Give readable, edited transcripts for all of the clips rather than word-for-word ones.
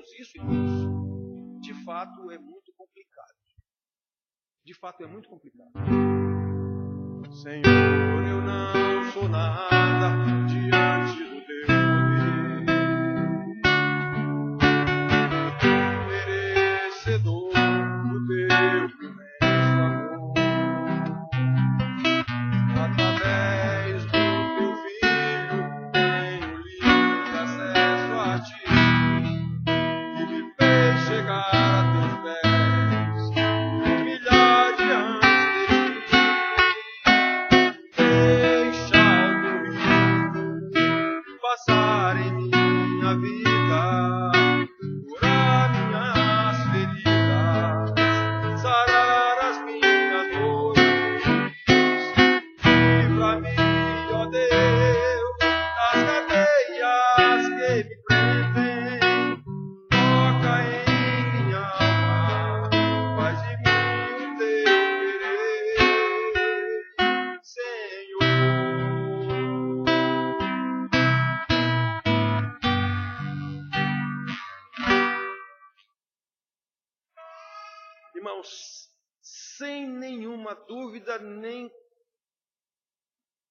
sabemos isso, irmãos, de fato é muito complicado. De fato é muito complicado. Senhor, eu não sou nada diante do teu poder, merecedor do teu imenso amor. Através do teu filho tenho livre acesso a ti, que me fez chegar a teus pés, me humilhar diante de ti. Deixa o teu rio passar em minha vida, curar minhas feridas, sarar as minhas dores. Livra-me, ó Deus, das cadeias que me prendem. Toca em minha alma, faz de mim o teu querer, Senhor. Irmãos, sem nenhuma dúvida, nem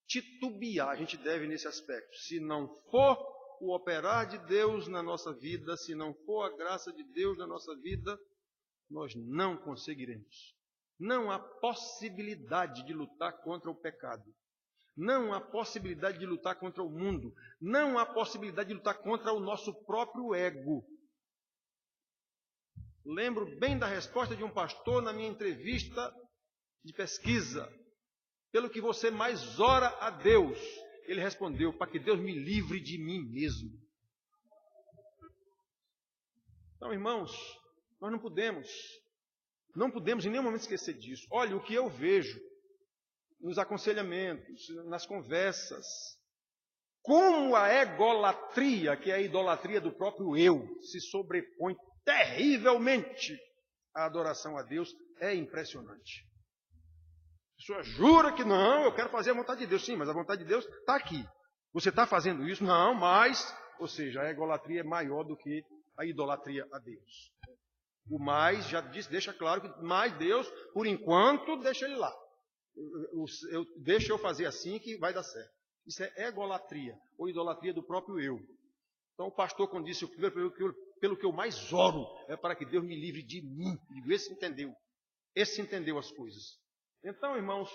titubear, a gente deve nesse aspecto. Se não for o operar de Deus na nossa vida, se não for a graça de Deus na nossa vida, nós não conseguiremos. Não há possibilidade de lutar contra o pecado. Não há possibilidade de lutar contra o mundo. Não há possibilidade de lutar contra o nosso próprio ego. Lembro bem da resposta de um pastor na minha entrevista de pesquisa. Pelo que você mais ora a Deus? Ele respondeu: para que Deus me livre de mim mesmo. Então, irmãos, nós não podemos em nenhum momento esquecer disso. Olha, o que eu vejo nos aconselhamentos, nas conversas, como a egolatria, que é a idolatria do próprio eu, se sobrepõe terrivelmente à adoração a Deus, é impressionante. A pessoa jura que não, eu quero fazer a vontade de Deus. Sim, mas a vontade de Deus está aqui. Você está fazendo isso? Não, mas... Ou seja, a egolatria é maior do que a idolatria a Deus. O mais, já disse, deixa claro que mais Deus, por enquanto, deixa ele lá. Deixa eu fazer assim que vai dar certo. Isso é egolatria, ou idolatria do próprio eu. Então o pastor, quando disse, pelo que eu mais oro, é para que Deus me livre de mim. Digo, esse entendeu as coisas. Então, irmãos,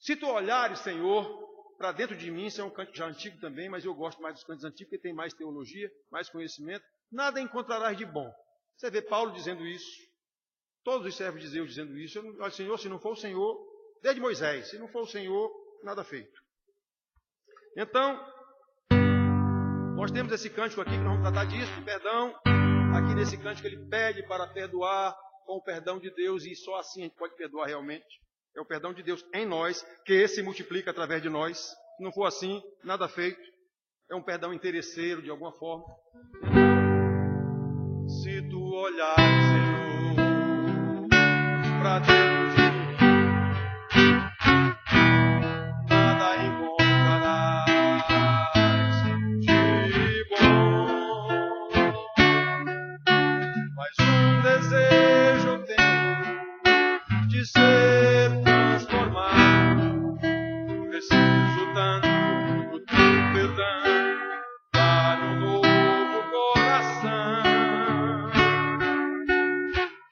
se tu olhares, Senhor, para dentro de mim, isso é um canto já antigo também, mas eu gosto mais dos cantos antigos, porque tem mais teologia, mais conhecimento, nada encontrarás de bom. Você vê Paulo dizendo isso, todos os servos de Deus dizendo isso. Olha, Senhor, se não for o Senhor, desde Moisés, se não for o Senhor, nada feito. Então, nós temos esse cântico aqui, que nós vamos tratar disso, de perdão. Aqui nesse cântico ele pede para perdoar com o perdão de Deus, e só assim a gente pode perdoar realmente. É o perdão de Deus em nós, que esse se multiplica através de nós. Se não for assim, nada feito. É um perdão interesseiro, de alguma forma. Se tu olhar, Senhor, para dentro de mim, nada encontrarás de bom. Mas um desejo eu tenho de ser transformado. Preciso tanto do teu perdão, dar um novo coração.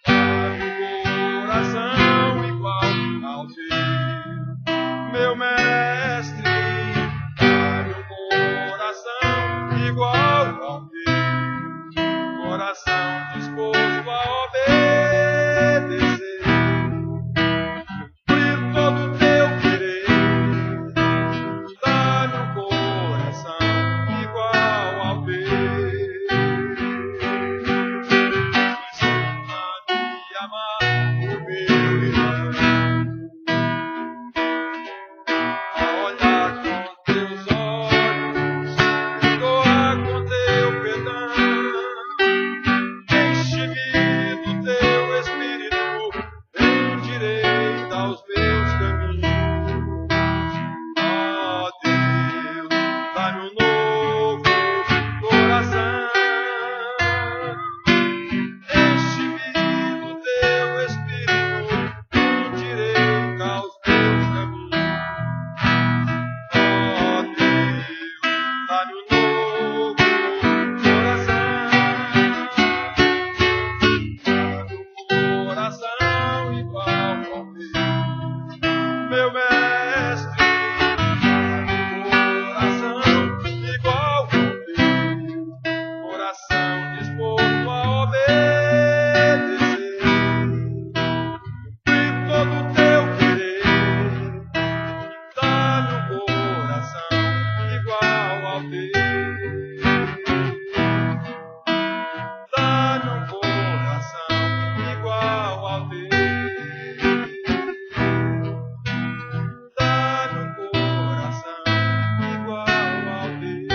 Dar um coração e Dá-me um coração igual ao teu. Dá-me um coração igual ao teu.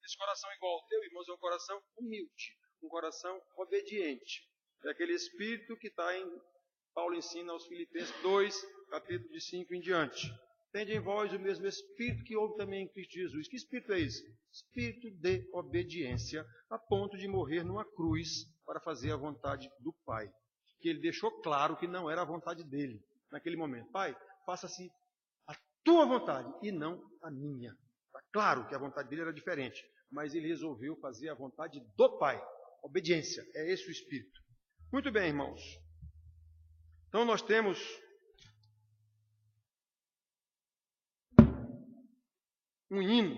Esse coração igual ao teu, irmãos, é um coração humilde, um coração obediente. É aquele espírito que Paulo ensina aos Filipenses 2, capítulo de 5 em diante. Tende em vós o mesmo espírito que houve também em Cristo Jesus. Que espírito é esse? Espírito de obediência, a ponto de morrer numa cruz para fazer a vontade do Pai. Que ele deixou claro que não era a vontade dele naquele momento. Pai, faça-se a tua vontade e não a minha. Está claro que a vontade dele era diferente, mas ele resolveu fazer a vontade do Pai. Obediência, é esse o espírito. Muito bem, irmãos. Então nós temos um hino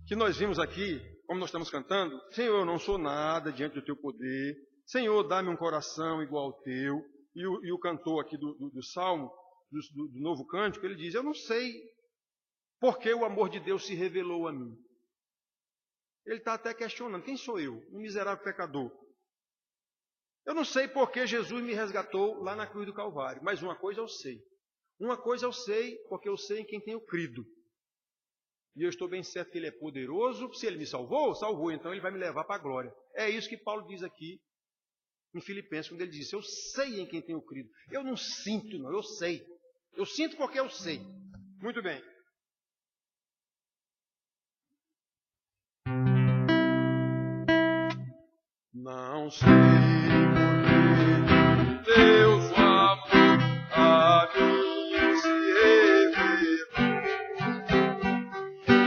que nós vimos aqui, como nós estamos cantando. Senhor, eu não sou nada diante do teu poder. Senhor, dá-me um coração igual ao teu. E o cantor aqui do Salmo, do Novo Cântico, ele diz, eu não sei porque o amor de Deus se revelou a mim. Ele está até questionando, quem sou eu? Um miserável pecador. Eu não sei porque Jesus me resgatou lá na cruz do Calvário, mas uma coisa eu sei. Uma coisa eu sei, porque eu sei em quem tenho crido. E eu estou bem certo que Ele é poderoso. Se Ele me salvou, salvou, então Ele vai me levar para a glória. É isso que Paulo diz aqui em Filipenses, quando ele diz, eu sei em quem tenho crido. Eu não sinto, não, eu sei. Eu sinto porque eu sei. Muito bem. Não sei porque Deus o amor a mim se revelou.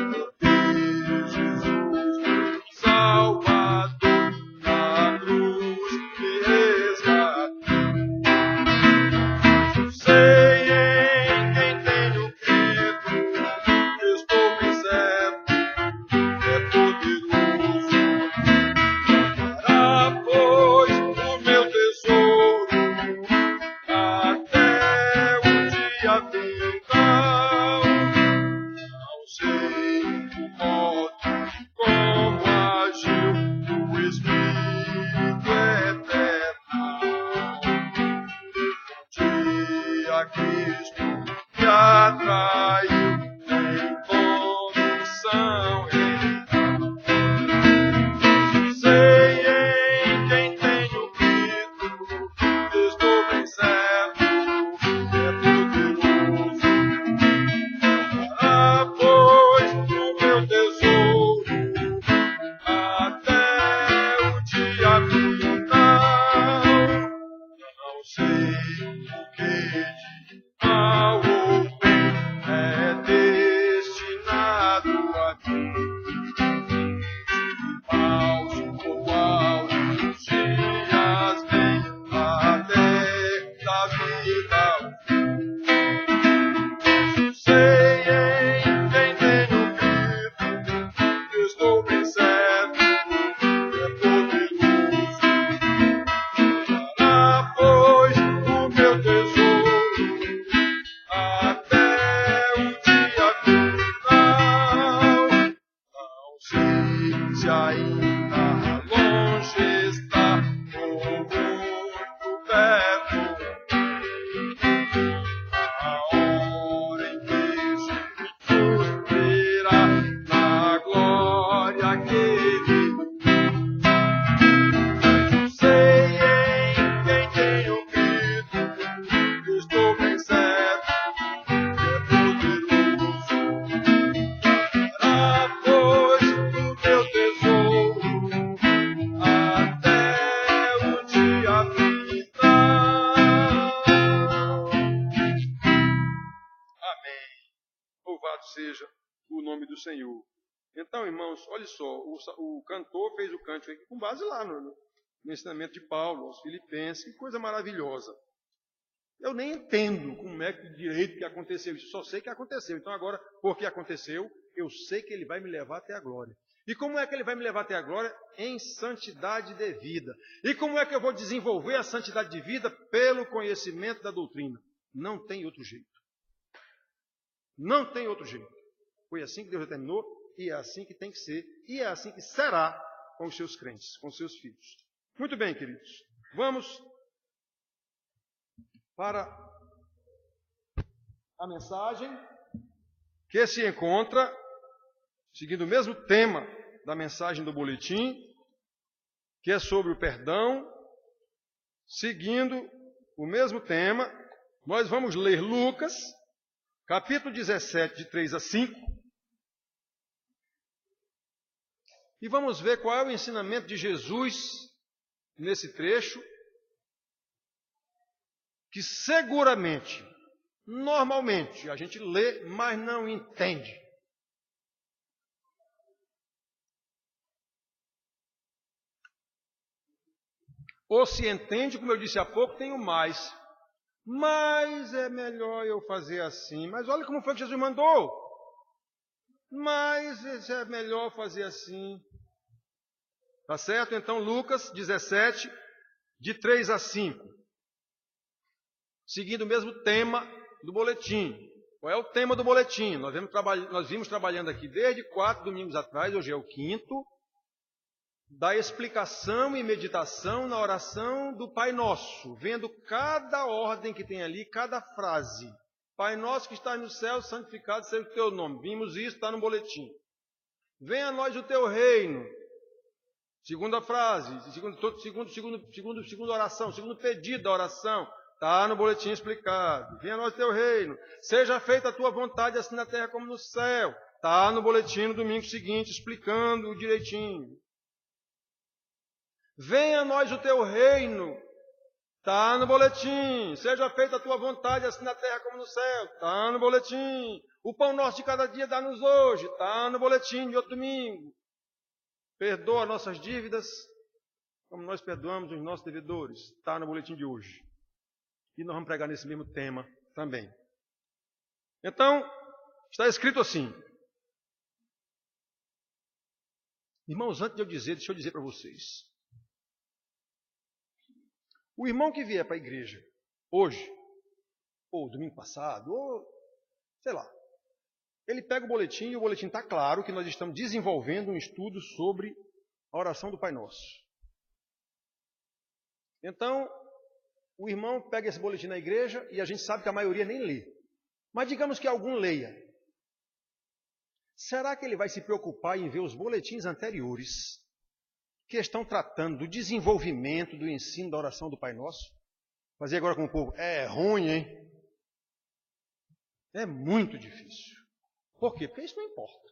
Porque Jesus, meu Salvador, na cruz me resgatou. Sei em quem tenho crido, estou bem certo, é poderoso. Pois o meu tesouro até o dia final. Não sei o modo como agiu o Espírito eterno. Um dia Cristo me atraiu em condição real. Sei em quem tenho crido, estou bem certo, é poderoso. Pois o meu tesouro até o dia final. Não sei o que de mal ou bem é destinado a mim. Maus os dias vêm até da vida. Sei em quem tenho crido, estou bem certo, é poderoso. Pois o meu tesouro até o dia final. Não sei se ainda longe está ou muito perto. A hora em que Jesus virá na glória que Ele. Sei em quem tenho crido, estou bem certo, é poderoso. Pois o meu tesouro até o dia final. Amém. Louvado seja o nome do Senhor. Então, irmãos, olha só, o cantor fez o cântico aqui com base lá no ensinamento de Paulo, aos Filipenses, que coisa maravilhosa. Eu nem entendo como é que direito que aconteceu isso, só sei que aconteceu. Então agora, porque aconteceu, eu sei que Ele vai me levar até a glória. E como é que Ele vai me levar até a glória? Em santidade de vida. E como é que eu vou desenvolver a santidade de vida? Pelo conhecimento da doutrina. Não tem outro jeito. Não tem outro jeito. Foi assim que Deus determinou, e é assim que tem que ser, e é assim que será com os seus crentes, com os seus filhos. Muito bem, queridos. Vamos para a mensagem que se encontra, seguindo o mesmo tema da mensagem do boletim, que é sobre o perdão. Seguindo o mesmo tema, nós vamos ler Lucas, capítulo 17, de 3 a 5, e vamos ver qual é o ensinamento de Jesus nesse trecho, que seguramente, normalmente, a gente lê, mas não entende. Ou se entende, como eu disse há pouco, tem o mais. Mas é melhor eu fazer assim. Mas olha como foi que Jesus mandou. Mas é melhor fazer assim. Tá certo? Então, Lucas 17, de 3 a 5. Seguindo o mesmo tema do boletim. Qual é o tema do boletim? Nós vimos trabalhando aqui desde 4 domingos atrás, hoje é o 5º, da explicação e meditação na oração do Pai Nosso, vendo cada ordem que tem ali, cada frase. Pai Nosso que estás no céu, santificado seja o teu nome. Vimos isso, está no boletim. Venha a nós o teu reino. Segunda frase, segunda oração, segundo pedido da oração, está no boletim explicado. Venha a nós o teu reino. Seja feita a tua vontade, assim na terra como no céu. Está no boletim no domingo seguinte, explicando direitinho. Venha a nós o teu reino, está no boletim. Seja feita a tua vontade, assim na terra como no céu, está no boletim. O pão nosso de cada dia dá-nos hoje, está no boletim de outro domingo. Perdoa nossas dívidas, como nós perdoamos os nossos devedores, está no boletim de hoje. E nós vamos pregar nesse mesmo tema também. Então, está escrito assim. Irmãos, antes de eu dizer, deixa eu dizer para vocês. O irmão que vier para a igreja hoje, ou domingo passado, ou sei lá, ele pega o boletim e o boletim está claro que nós estamos desenvolvendo um estudo sobre a oração do Pai Nosso. Então, o irmão pega esse boletim na igreja e a gente sabe que a maioria nem lê. Mas digamos que algum leia. Será que ele vai se preocupar em ver os boletins anteriores que estão tratando do desenvolvimento do ensino da oração do Pai Nosso? Fazer agora com o povo. É ruim, hein? É muito difícil. Por quê? Porque isso não importa.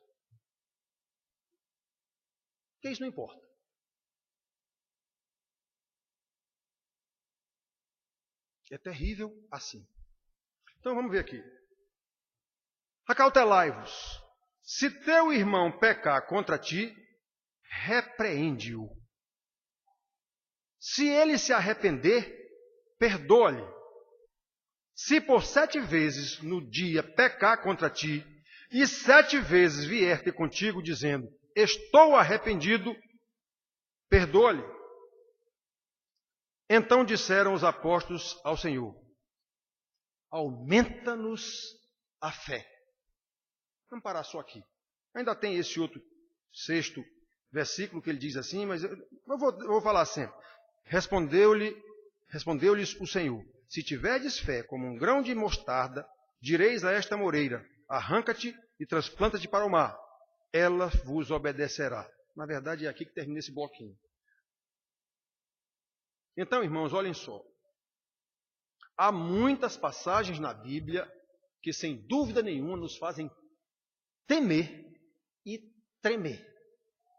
Porque isso não importa. É terrível assim. Então vamos ver aqui. Acautelai-vos. Se teu irmão pecar contra ti, repreende-o. Se ele se arrepender, perdoa-lhe. Se por 7 vezes no dia pecar contra ti, e 7 vezes vier ter contigo dizendo, estou arrependido, perdoa-lhe. Então disseram os apóstolos ao Senhor, aumenta-nos a fé. Vamos parar só aqui. Ainda tem esse outro 6º versículo que ele diz assim, mas eu vou falar sempre. Respondeu-lhes o Senhor, se tiverdes fé como um grão de mostarda, direis a esta moreira, arranca-te e transplanta-te para o mar. Ela vos obedecerá. Na verdade, é aqui que termina esse bloquinho. Então, irmãos, olhem só. Há muitas passagens na Bíblia que, sem dúvida nenhuma, nos fazem temer e tremer.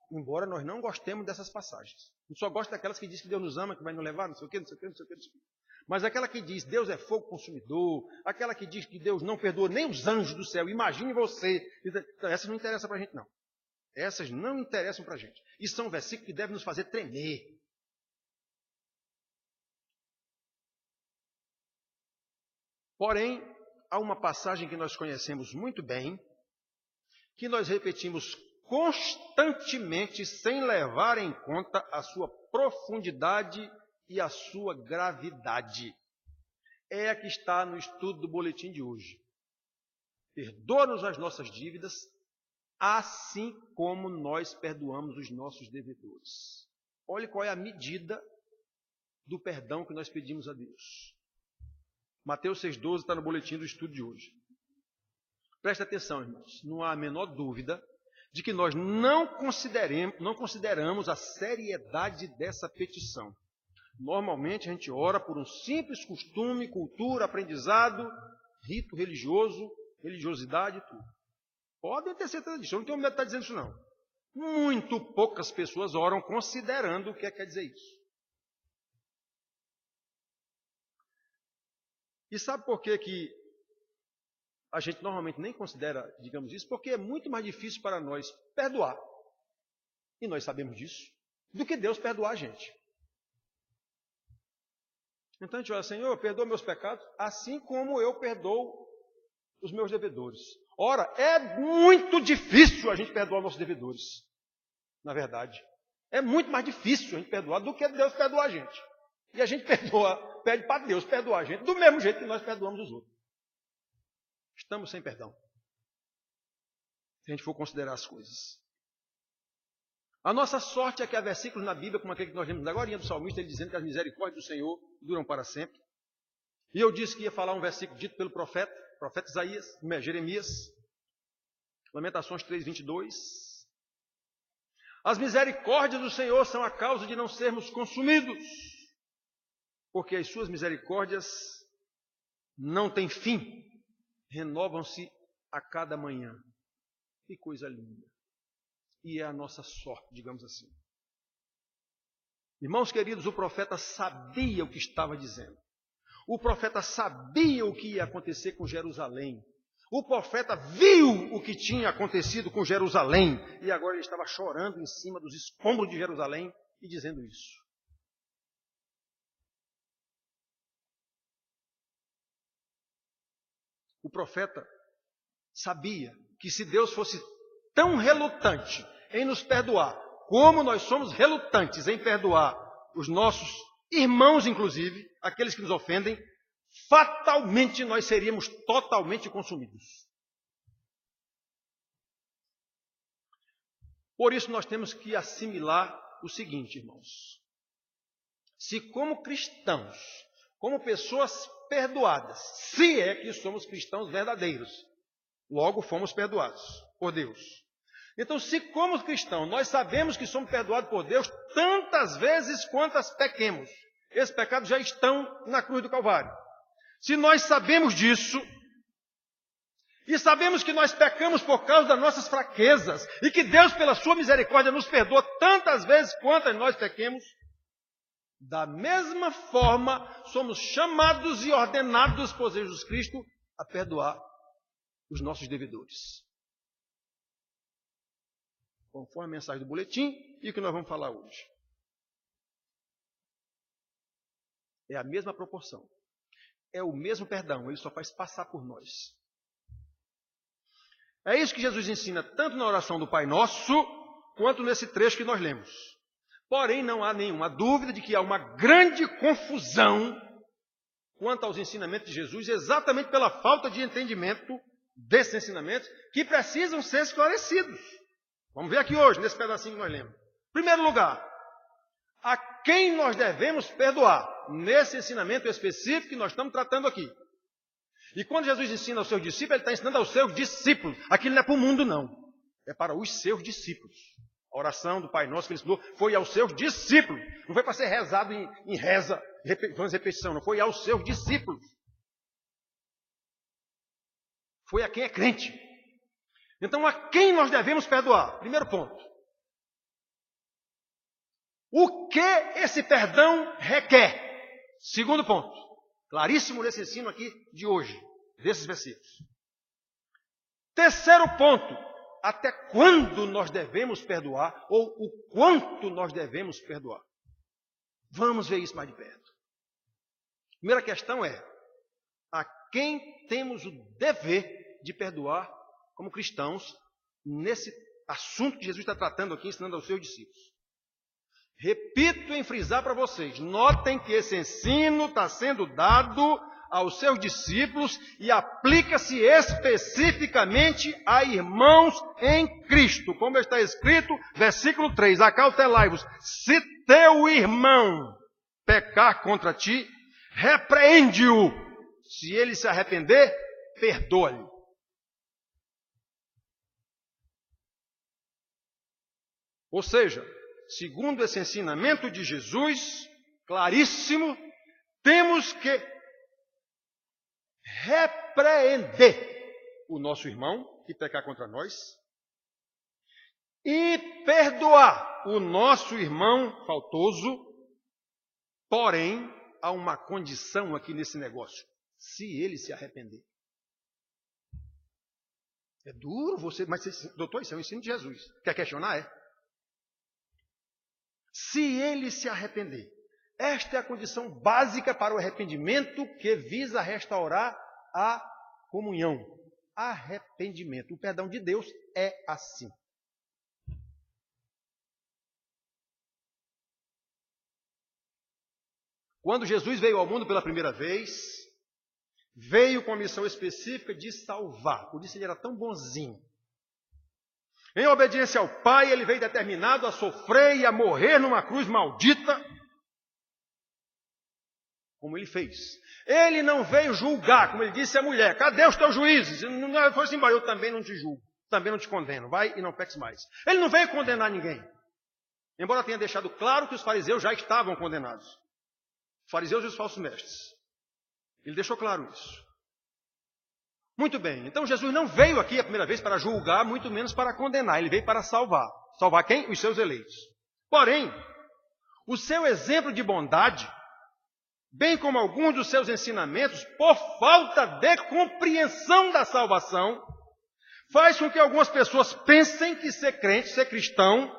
Embora nós não gostemos dessas passagens. A gente só gosta daquelas que diz que Deus nos ama, que vai nos levar, não sei o quê, não sei o quê, não sei o quê. Não sei o quê. Mas aquela que diz Deus é fogo consumidor, aquela que diz que Deus não perdoa nem os anjos do céu, imagine você. Essas não interessam para a gente, não. Essas não interessam para a gente. E são versículos que devem nos fazer tremer. Porém, há uma passagem que nós conhecemos muito bem, que nós repetimos constantemente sem levar em conta a sua profundidade e a sua gravidade. é a que está no estudo do boletim de hoje. Perdoa-nos as nossas dívidas, assim como nós perdoamos os nossos devedores. Olhe qual é a medida do perdão que nós pedimos a Deus. Mateus 6,12 está no boletim do estudo de hoje. Presta atenção, irmãos. Não há a menor dúvida de que nós não consideramos a seriedade dessa petição. Normalmente a gente ora por um simples costume, cultura, aprendizado, rito religioso, religiosidade e tudo. Podem ter certeza disso. Eu não tenho medo de estar dizendo isso, não. Muito poucas pessoas oram considerando o que quer dizer isso. E sabe por que a gente normalmente nem considera, digamos isso? Porque é muito mais difícil para nós perdoar, e nós sabemos disso, do que Deus perdoar a gente. Então a gente olha, Senhor, perdoa meus pecados, assim como eu perdoo os meus devedores. Ora, é muito difícil a gente perdoar nossos devedores, na verdade. É muito mais difícil a gente perdoar do que Deus perdoar a gente. E a gente pede para Deus perdoar a gente, do mesmo jeito que nós perdoamos os outros. Estamos sem perdão, se a gente for considerar as coisas. A nossa sorte é que há versículos na Bíblia, como aquele que nós lemos agora do salmista, ele dizendo que as misericórdias do Senhor duram para sempre. E eu disse que ia falar um versículo dito pelo profeta Isaías, Jeremias, Lamentações 3:22. As misericórdias do Senhor são a causa de não sermos consumidos, porque as suas misericórdias não têm fim, renovam-se a cada manhã. Que coisa linda. E é a nossa sorte, digamos assim. Irmãos queridos, o profeta sabia o que estava dizendo. O profeta sabia o que ia acontecer com Jerusalém. O profeta viu o que tinha acontecido com Jerusalém. E agora ele estava chorando em cima dos escombros de Jerusalém e dizendo isso. O profeta sabia que se Deus fosse tão relutante em nos perdoar, como nós somos relutantes em perdoar os nossos irmãos, inclusive, aqueles que nos ofendem, fatalmente nós seríamos totalmente consumidos. Por isso nós temos que assimilar o seguinte, irmãos. Se como cristãos, como pessoas perdoadas, se é que somos cristãos verdadeiros, logo fomos perdoados por Deus. Então, se como cristãos nós sabemos que somos perdoados por Deus tantas vezes quantas pequemos, esses pecados já estão na cruz do Calvário. Se nós sabemos disso, e sabemos que nós pecamos por causa das nossas fraquezas, e que Deus, pela sua misericórdia, nos perdoa tantas vezes quantas nós pequemos, da mesma forma, somos chamados e ordenados por Jesus Cristo a perdoar os nossos devedores. Conforme a mensagem do boletim e o que nós vamos falar hoje. É a mesma proporção. É o mesmo perdão, ele só faz passar por nós. É isso que Jesus ensina tanto na oração do Pai Nosso, quanto nesse trecho que nós lemos. Porém, não há nenhuma dúvida de que há uma grande confusão quanto aos ensinamentos de Jesus, exatamente pela falta de entendimento desses ensinamentos, que precisam ser esclarecidos. Vamos ver aqui hoje, nesse pedacinho que nós lemos. Em primeiro lugar, a quem nós devemos perdoar, nesse ensinamento específico que nós estamos tratando aqui. E quando Jesus ensina aos seus discípulos, ele está ensinando aos seus discípulos. Aquilo não é para o mundo, não. É para os seus discípulos. A oração do Pai Nosso que ele ensinou foi aos seus discípulos. Não foi para ser rezado em reza, repetição, não. Foi aos seus discípulos. Foi a quem é crente. Então, a quem nós devemos perdoar? Primeiro ponto. O que esse perdão requer? Segundo ponto. Claríssimo nesse ensino aqui de hoje, desses versículos. Terceiro ponto. Até quando nós devemos perdoar, ou o quanto nós devemos perdoar. Vamos ver isso mais de perto. Primeira questão é, a quem temos o dever de perdoar como cristãos, nesse assunto que Jesus está tratando aqui, ensinando aos seus discípulos. Repito em frisar para vocês, notem que esse ensino está sendo dado aos seus discípulos e aplica-se especificamente a irmãos em Cristo. Como está escrito, versículo 3, acautelai-vos, se teu irmão pecar contra ti, repreende-o. Se ele se arrepender, perdoa-lhe. Ou seja, segundo esse ensinamento de Jesus, claríssimo, temos que repreender o nosso irmão que pecar contra nós e perdoar o nosso irmão faltoso. Porém, há uma condição aqui nesse negócio: se ele se arrepender. É duro você, mas doutor, isso é o ensino de Jesus. Quer questionar? É. Se ele se arrepender. Esta é a condição básica para o arrependimento que visa restaurar a comunhão. Arrependimento. O perdão de Deus é assim. Quando Jesus veio ao mundo pela primeira vez, veio com a missão específica de salvar. Por isso ele era tão bonzinho. Em obediência ao Pai, ele veio determinado a sofrer e a morrer numa cruz maldita, como ele fez. Ele não veio julgar, como ele disse à mulher: cadê os teus juízes? Ele foi assim: eu também não te julgo, também não te condeno, vai e não peques mais. Ele não veio condenar ninguém, embora tenha deixado claro que os fariseus já estavam condenados. Os fariseus e os falsos mestres. Ele deixou claro isso. Muito bem, então Jesus não veio aqui a primeira vez para julgar, muito menos para condenar. Ele veio para salvar. Salvar quem? Os seus eleitos. Porém, o seu exemplo de bondade, bem como alguns dos seus ensinamentos, por falta de compreensão da salvação, faz com que algumas pessoas pensem que ser crente, ser cristão,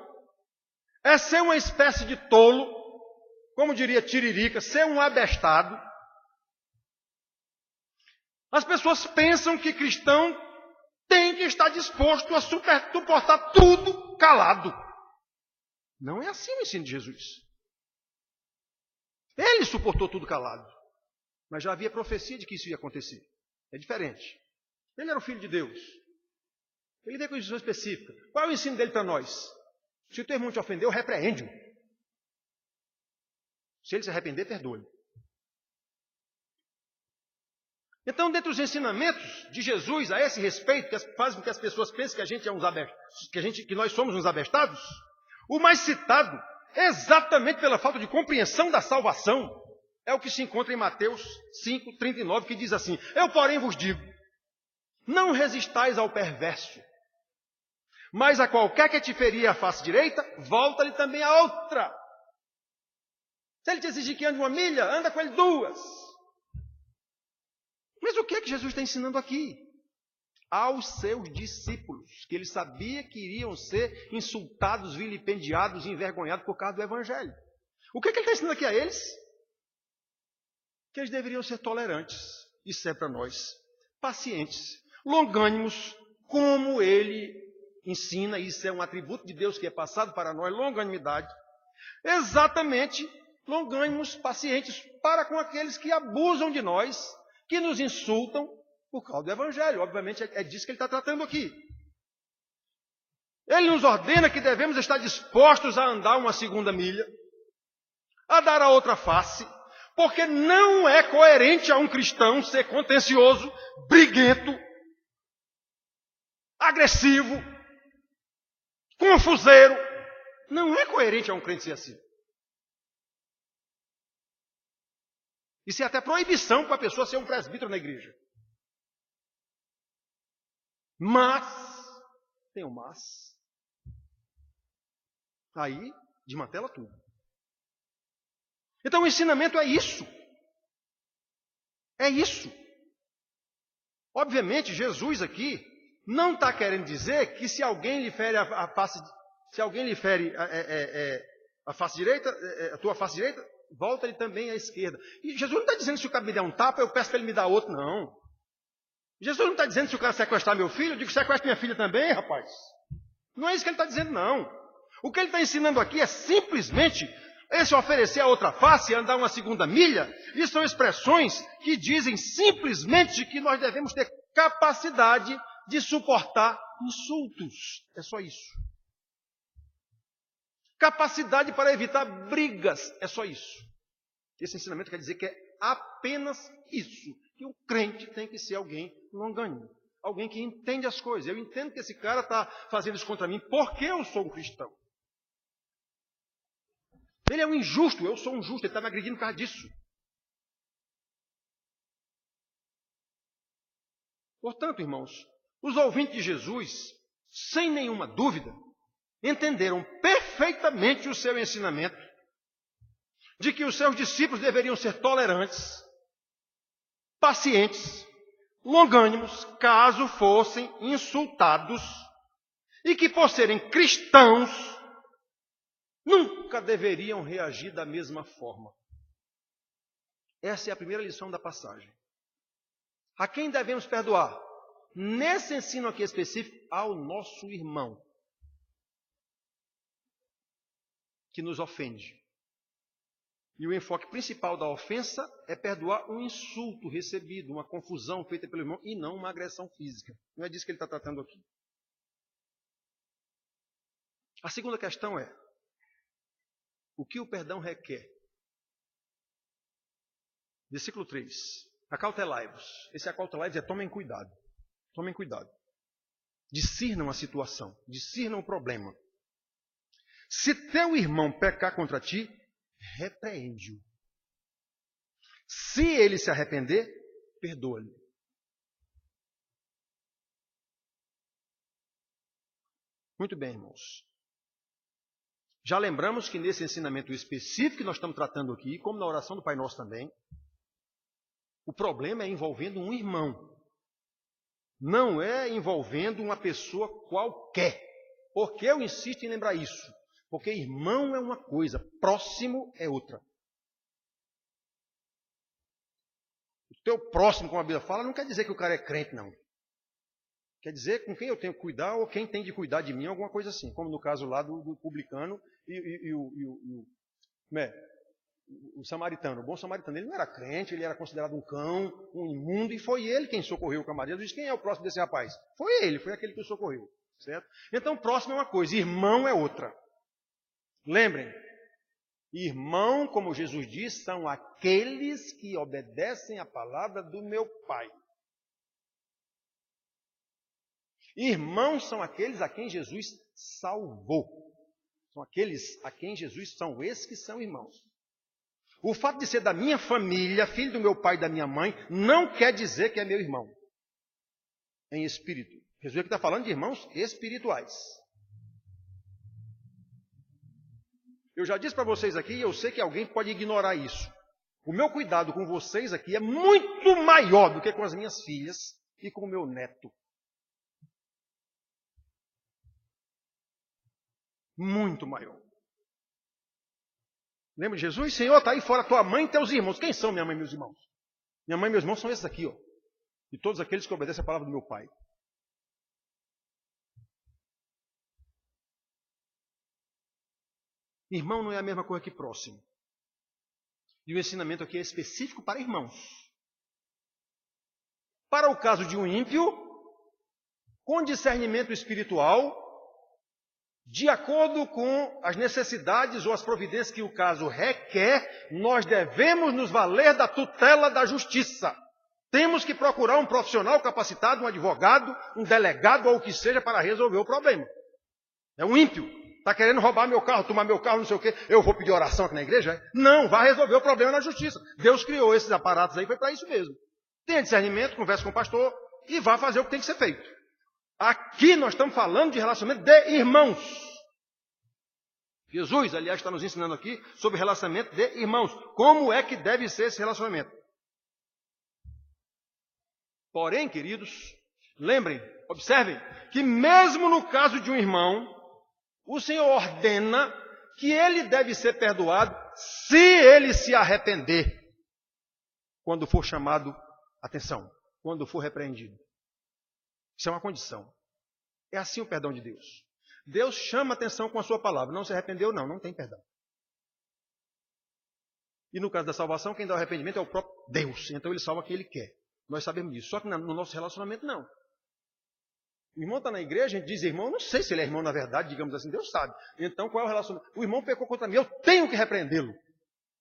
é ser uma espécie de tolo, como diria Tiririca, ser um abestado. As pessoas pensam que cristão tem que estar disposto a suportar tudo calado. Não é assim o ensino de Jesus. Ele suportou tudo calado. Mas já havia profecia de que isso ia acontecer. É diferente. Ele era o Filho de Deus. Ele veio com instrução específica. Qual é o ensino dele para nós? Se o teu irmão te ofendeu, repreende-o. Se ele se arrepender, perdoe. Então, dentre os ensinamentos de Jesus a esse respeito, que fazem com que as pessoas pensem que a gente é que nós somos uns abestados, o mais citado, exatamente pela falta de compreensão da salvação, é o que se encontra em Mateus 5:39, que diz assim: eu, porém, vos digo, não resistais ao perverso, mas a qualquer que te ferir a face direita, volta-lhe também a outra. Se ele te exigir que ande 1 milha, anda com ele 2. Mas o que é que Jesus está ensinando aqui? Aos seus discípulos, que ele sabia que iriam ser insultados, vilipendiados, envergonhados por causa do Evangelho. O que é que ele está ensinando aqui a eles? Que eles deveriam ser tolerantes, isso é para nós, pacientes, longânimos, como ele ensina, isso é um atributo de Deus que é passado para nós, longanimidade. Exatamente, longânimos, pacientes, para com aqueles que abusam de nós, que nos insultam por causa do Evangelho. Obviamente é disso que ele está tratando aqui. Ele nos ordena que devemos estar dispostos a andar 2ª milha, a dar a outra face, porque não é coerente a um cristão ser contencioso, briguento, agressivo, confuseiro. Não é coerente a um crente ser assim. Isso é até proibição para a pessoa ser um presbítero na igreja. Mas, tem um mas, aí desmantela tudo. Então o ensinamento é isso. É isso. Obviamente, Jesus aqui não está querendo dizer que se alguém lhe fere a face, se alguém lhe fere a face direita, a tua face direita, volta-lhe também à esquerda. E Jesus não está dizendo que se o cara me der um tapa, eu peço para ele me dar outro, não. Jesus não está dizendo que se o cara sequestrar meu filho, eu digo que sequestra minha filha também, rapaz. Não é isso que ele está dizendo, não. O que ele está ensinando aqui é simplesmente Esse oferecer a outra face, andar uma segunda milha, isso são expressões que dizem simplesmente que nós devemos ter capacidade de suportar insultos. É só isso. Capacidade para evitar brigas. É só isso. Esse ensinamento quer dizer que é apenas isso. Que o crente tem que ser alguém longânimo. Alguém que entende as coisas. Eu entendo que esse cara está fazendo isso contra mim porque eu sou um cristão. Ele é um injusto, eu sou um justo, ele está me agredindo por causa disso. Portanto, irmãos, os ouvintes de Jesus, sem nenhuma dúvida, entenderam perfeitamente o seu ensinamento de que os seus discípulos deveriam ser tolerantes, pacientes, longânimos, caso fossem insultados, e que, por serem cristãos, nunca deveriam reagir da mesma forma. Essa é a primeira lição da passagem. A quem devemos perdoar? Nesse ensino aqui específico, ao nosso irmão, que nos ofende. E o enfoque principal da ofensa é perdoar um insulto recebido, uma confusão feita pelo irmão, e não uma agressão física. Não é disso que ele está tratando aqui. A segunda questão é, o que o perdão requer? Versículo 3. Acautelai-vos. Esse acautelai-vos é tomem cuidado. Tomem cuidado. Discernam a situação. Discernam o problema. Se teu irmão pecar contra ti, repreende-o. Se ele se arrepender, perdoa-lhe. Muito bem, irmãos. Já lembramos que nesse ensinamento específico que nós estamos tratando aqui, como na oração do Pai Nosso também, o problema é envolvendo um irmão. Não é envolvendo uma pessoa qualquer. Por que eu insisto em lembrar isso? Porque irmão é uma coisa, próximo é outra. O teu próximo, como a Bíblia fala, não quer dizer que o cara é crente, não. Quer dizer com quem eu tenho que cuidar ou quem tem de cuidar de mim, alguma coisa assim. Como no caso lá do publicano e o samaritano, o bom samaritano. Ele não era crente, ele era considerado um cão, um imundo, e foi ele quem socorreu o camarada. Jesus disse, quem é o próximo desse rapaz? Foi ele, foi aquele que o socorreu. Certo? Então, próximo é uma coisa, irmão é outra. Lembrem, irmão, como Jesus diz, são aqueles que obedecem à palavra do meu Pai. Irmãos são aqueles a quem Jesus salvou. São aqueles a quem Jesus são esses que são irmãos. O fato de ser da minha família, filho do meu pai e da minha mãe, não quer dizer que é meu irmão. Em espírito. Jesus aqui está falando de irmãos espirituais. Eu já disse para vocês aqui, e eu sei que alguém pode ignorar isso. O meu cuidado com vocês aqui é muito maior do que com as minhas filhas e com o meu neto. Muito maior. Lembra de Jesus? Senhor, está aí fora tua mãe e teus irmãos. Quem são minha mãe e meus irmãos? Minha mãe e meus irmãos são esses aqui, ó. E todos aqueles que obedecem a palavra do meu Pai. Irmão não é a mesma coisa que próximo. E o ensinamento aqui é específico para irmãos. Para o caso de um ímpio, com discernimento espiritual, de acordo com as necessidades ou as providências que o caso requer, nós devemos nos valer da tutela da justiça. Temos que procurar um profissional capacitado, um advogado, um delegado ou o que seja para resolver o problema. É um ímpio. Está querendo roubar meu carro, tomar meu carro, não sei o quê. Eu vou pedir oração aqui na igreja? Não, vai resolver o problema na justiça. Deus criou esses aparatos aí, foi para isso mesmo. Tenha discernimento, converse com o pastor e vá fazer o que tem que ser feito. Aqui nós estamos falando de relacionamento de irmãos. Jesus, aliás, está nos ensinando aqui sobre relacionamento de irmãos. Como é que deve ser esse relacionamento? Porém, queridos, lembrem, observem, que mesmo no caso de um irmão, o Senhor ordena que ele deve ser perdoado se ele se arrepender quando for chamado atenção, quando for repreendido. Isso é uma condição. É assim o perdão de Deus. Deus chama atenção com a sua palavra. Não se arrependeu, não tem perdão. E no caso da salvação, quem dá o arrependimento é o próprio Deus. Então ele salva quem ele quer. Nós sabemos disso. Só que no nosso relacionamento, não. O irmão está na igreja, a gente diz, irmão, não sei se ele é irmão na verdade, digamos assim, Deus sabe. Então qual é o relacionamento? O irmão pecou contra mim, eu tenho que repreendê-lo.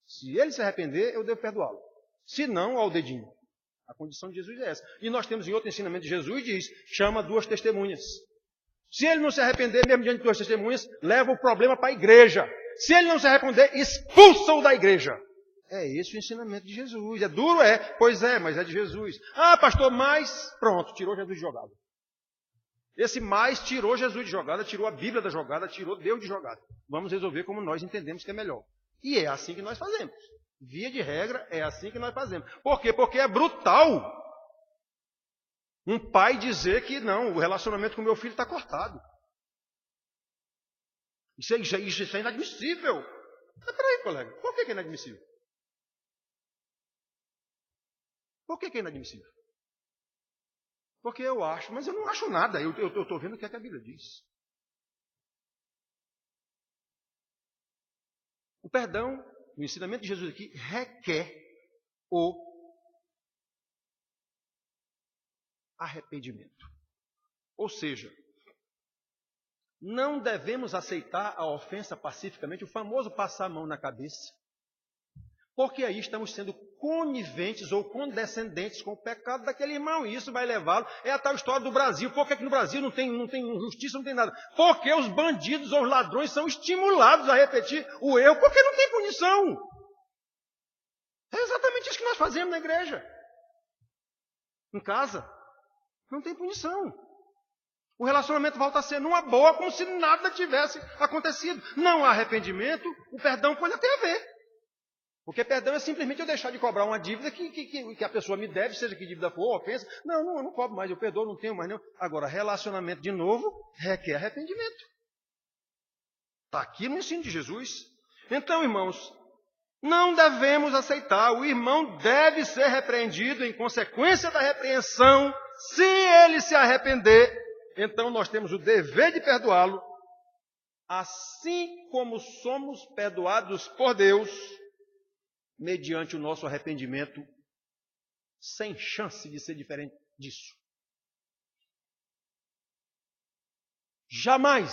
Se ele se arrepender, eu devo perdoá-lo. Se não, ao dedinho. A condição de Jesus é essa. E nós temos em outro ensinamento de Jesus, diz, chama 2 testemunhas. Se ele não se arrepender, mesmo diante de 2 testemunhas, leva o problema para a igreja. Se ele não se arrepender, expulsa-o da igreja. É esse o ensinamento de Jesus. É duro? É. Pois é, mas é de Jesus. Ah, pastor, mas... Pronto, tirou Jesus de jogada. Esse mais tirou Jesus de jogada, tirou a Bíblia da jogada, tirou Deus de jogada. Vamos resolver como nós entendemos que é melhor. E é assim que nós fazemos. Via de regra, é assim que nós fazemos. Por quê? Porque é brutal um pai dizer que não, o relacionamento com o meu filho está cortado. Isso é inadmissível. Mas peraí, colega, por que é inadmissível? Por que é inadmissível? Porque eu acho, mas eu não acho nada. Eu estou vendo o que é que a Bíblia diz. O perdão, o ensinamento de Jesus aqui, requer o arrependimento. Ou seja, não devemos aceitar a ofensa pacificamente, o famoso passar a mão na cabeça, porque aí estamos sendo coniventes ou condescendentes com o pecado daquele irmão, e isso vai levá-lo. É a tal história do Brasil. Por que no Brasil não tem justiça, não tem nada? Porque os bandidos ou os ladrões são estimulados a repetir o erro, porque não tem punição. É exatamente isso que nós fazemos na igreja. Em casa, não tem punição. O relacionamento volta a ser numa boa, como se nada tivesse acontecido. Não há arrependimento, o perdão pode até haver. Porque perdão é simplesmente eu deixar de cobrar uma dívida que a pessoa me deve, seja que dívida for, ofensa. Não, eu não cobro mais, eu perdoo, não tenho mais não. Agora, relacionamento de novo requer arrependimento. Está aqui no ensino de Jesus. Então, irmãos, não devemos aceitar. O irmão deve ser repreendido em consequência da repreensão. Se ele se arrepender, então nós temos o dever de perdoá-lo, assim como somos perdoados por Deus, mediante o nosso arrependimento, sem chance de ser diferente disso. Jamais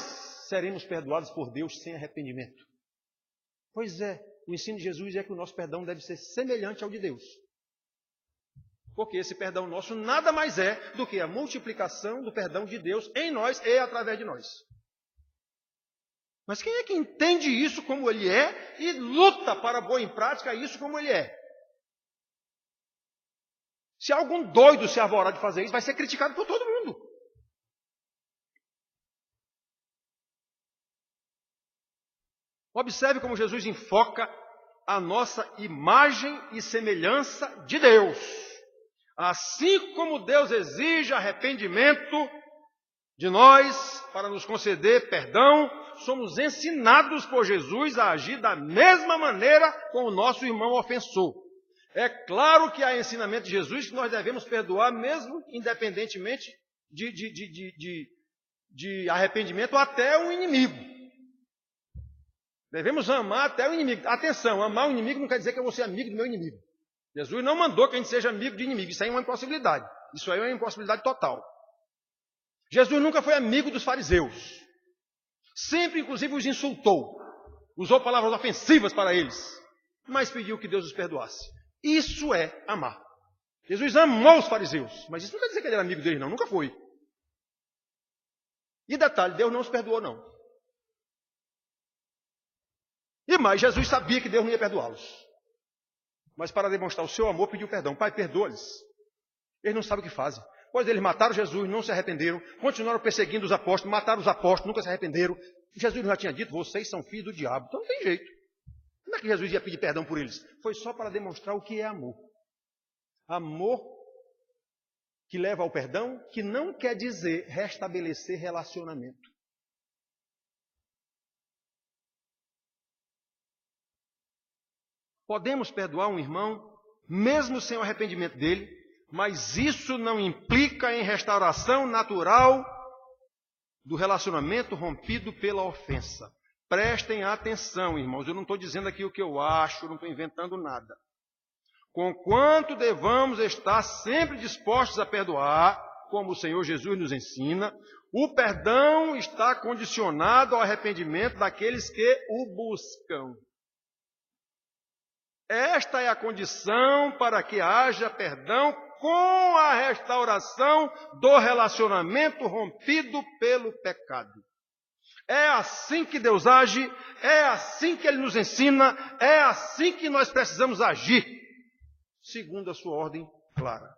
seremos perdoados por Deus sem arrependimento. Pois é, o ensino de Jesus é que o nosso perdão deve ser semelhante ao de Deus. Porque esse perdão nosso nada mais é do que a multiplicação do perdão de Deus em nós e através de nós. Mas quem é que entende isso como ele é e luta para pôr em prática isso como ele é? Se algum doido se arvorar de fazer isso, vai ser criticado por todo mundo. Observe como Jesus enfoca a nossa imagem e semelhança de Deus. Assim como Deus exige arrependimento de nós para nos conceder perdão, somos ensinados por Jesus a agir da mesma maneira com o nosso irmão ofensor. É claro que há ensinamento de Jesus que nós devemos perdoar mesmo independentemente de arrependimento até o inimigo. Devemos amar até o inimigo. Atenção, amar o inimigo não quer dizer que eu vou ser amigo do meu inimigo. Jesus não mandou que a gente seja amigo de inimigo. Isso aí é uma impossibilidade. Isso aí é uma impossibilidade total. Jesus nunca foi amigo dos fariseus. Sempre, inclusive, os insultou. Usou palavras ofensivas para eles. Mas pediu que Deus os perdoasse. Isso é amar. Jesus amou os fariseus. Mas isso não quer dizer que ele era amigo deles, não. Nunca foi. E detalhe, Deus não os perdoou, não. E mais, Jesus sabia que Deus não ia perdoá-los. Mas para demonstrar o seu amor, pediu perdão. Pai, perdoa-lhes. Eles não sabem o que fazem. Pois eles mataram Jesus, não se arrependeram, continuaram perseguindo os apóstolos, mataram os apóstolos, nunca se arrependeram. Jesus já tinha dito, vocês são filhos do diabo. Então não tem jeito. Como é que Jesus ia pedir perdão por eles? Foi só para demonstrar o que é amor. Amor que leva ao perdão, que não quer dizer restabelecer relacionamento. Podemos perdoar um irmão, mesmo sem o arrependimento dele, mas isso não implica em restauração natural do relacionamento rompido pela ofensa. Prestem atenção, irmãos. Eu não estou dizendo aqui o que eu acho, não estou inventando nada. Conquanto devamos estar sempre dispostos a perdoar, como o Senhor Jesus nos ensina, o perdão está condicionado ao arrependimento daqueles que o buscam. Esta é a condição para que haja perdão com a restauração do relacionamento rompido pelo pecado. É assim que Deus age, é assim que Ele nos ensina, é assim que nós precisamos agir, segundo a sua ordem clara.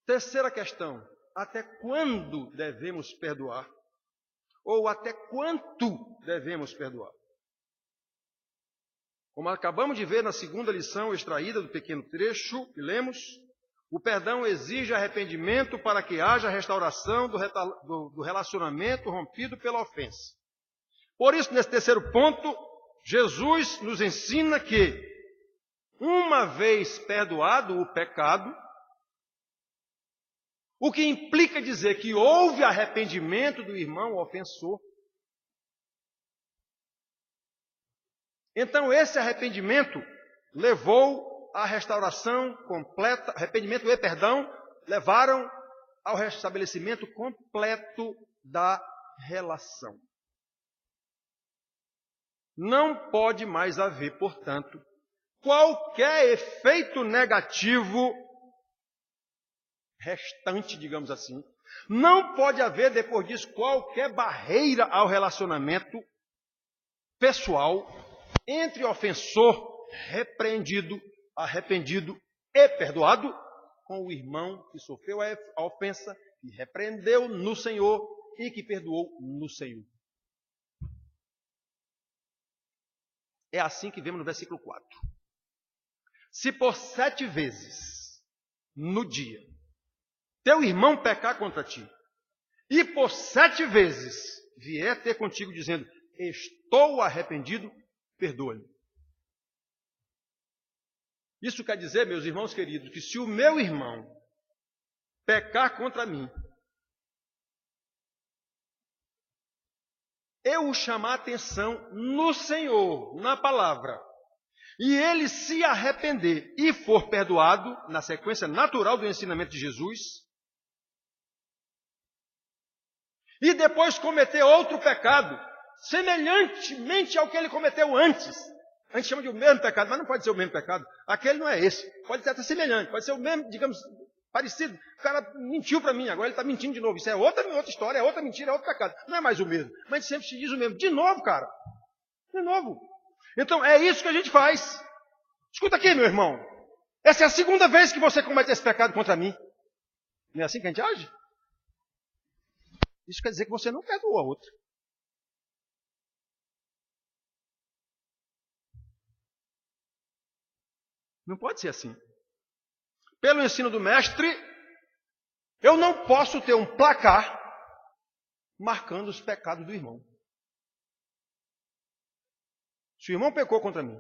Terceira questão, até quando devemos perdoar? Ou até quanto devemos perdoar? Como acabamos de ver na segunda lição extraída do pequeno trecho que lemos, o perdão exige arrependimento para que haja restauração do relacionamento rompido pela ofensa. Por isso, nesse terceiro ponto, Jesus nos ensina que, uma vez perdoado o pecado, o que implica dizer que houve arrependimento do irmão ofensor. Então, esse arrependimento levou à restauração completa, arrependimento e perdão levaram ao restabelecimento completo da relação. Não pode mais haver, portanto, qualquer efeito negativo restante, digamos assim. Não pode haver, depois disso, qualquer barreira ao relacionamento pessoal entre ofensor, repreendido, arrependido e perdoado, com o irmão que sofreu a ofensa, que repreendeu no Senhor e que perdoou no Senhor. É assim que vemos no versículo 4. Se por 7 vezes no dia teu irmão pecar contra ti, e por 7 vezes vier ter contigo dizendo, estou arrependido, perdoa-lhe. Isso quer dizer, meus irmãos queridos, que se o meu irmão pecar contra mim, eu o chamar a atenção no Senhor, na palavra, e ele se arrepender e for perdoado, na sequência natural do ensinamento de Jesus, e depois cometer outro pecado, semelhantemente ao que ele cometeu antes. A gente chama de o mesmo pecado, mas não pode ser o mesmo pecado. Aquele não é esse. Pode ser até semelhante, pode ser o mesmo, digamos, parecido. O cara mentiu para mim, agora ele está mentindo de novo. Isso é outra história, é outra mentira, é outro pecado. Não é mais o mesmo. Mas a gente sempre se diz o mesmo. De novo, cara. De novo. Então, é isso que a gente faz. Escuta aqui, meu irmão. Essa é a segunda vez que você comete esse pecado contra mim. Não é assim que a gente age? Isso quer dizer que você não perdoou a outra. Não pode ser assim. Pelo ensino do mestre, eu não posso ter um placar marcando os pecados do irmão. Se o irmão pecou contra mim